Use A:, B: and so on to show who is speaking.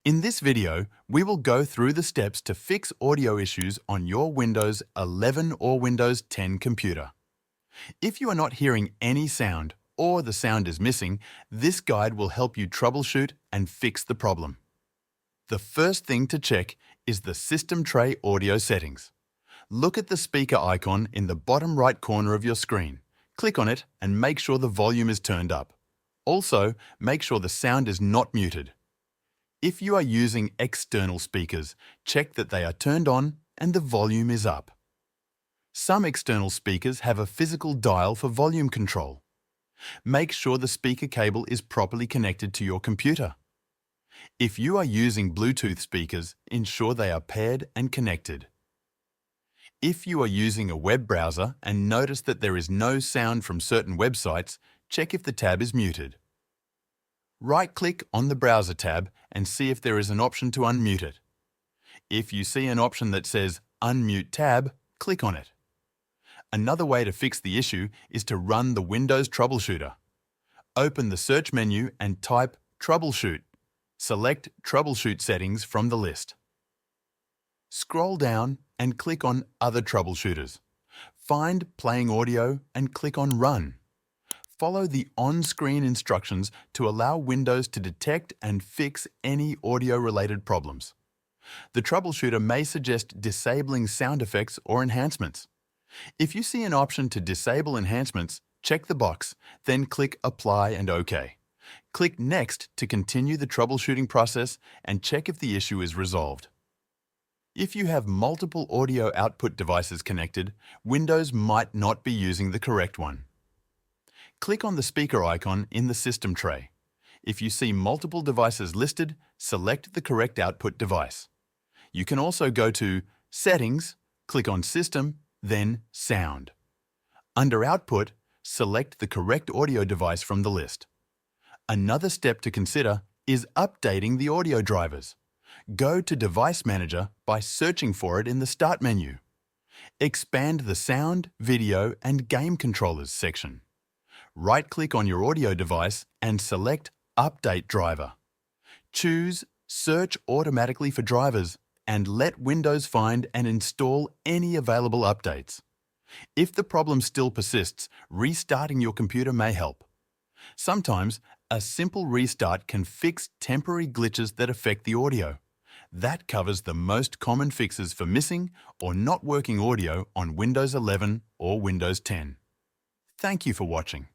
A: In this video, we will go through the steps to fix audio issues on your Windows 11 or Windows 10 computer. If you are not hearing any sound or the sound is missing, this guide will help you troubleshoot and fix the problem. The first thing to check is the system tray audio settings. Look at the speaker icon in the bottom right corner of your screen. Click on it and make sure the volume is turned up. Also, make sure the sound is not muted. If you are using external speakers, check that they are turned on and the volume is up. Some external speakers have a physical dial for volume control. Make sure the speaker cable is properly connected to your computer. If you are using Bluetooth speakers, ensure they are paired and connected. If you are using a web browser and notice that there is no sound from certain websites, check if the tab is muted. Right-click on the Browser tab and see if there is an option to unmute it. If you see an option that says Unmute tab, click on it. Another way to fix the issue is to run the Windows Troubleshooter. Open the search menu and type Troubleshoot. Select Troubleshoot settings from the list. Scroll down and click on Other Troubleshooters. Find Playing Audio and click on Run. Follow the on-screen instructions to allow Windows to detect and fix any audio-related problems. The troubleshooter may suggest disabling sound effects or enhancements. If you see an option to disable enhancements, check the box, then click Apply and OK. Click Next to continue the troubleshooting process and check if the issue is resolved. If you have multiple audio output devices connected, Windows might not be using the correct one. Click on the speaker icon in the system tray. If you see multiple devices listed, select the correct output device. You can also go to Settings, click on System, then Sound. Under Output, select the correct audio device from the list. Another step to consider is updating the audio drivers. Go to Device Manager by searching for it in the Start menu. Expand the Sound, Video, and Game Controllers section. Right-click on your audio device and select Update Driver. Choose Search automatically for drivers and let Windows find and install any available updates. If the problem still persists, restarting your computer may help. Sometimes, a simple restart can fix temporary glitches that affect the audio. That covers the most common fixes for missing or not working audio on Windows 11 or Windows 10. Thank you for watching.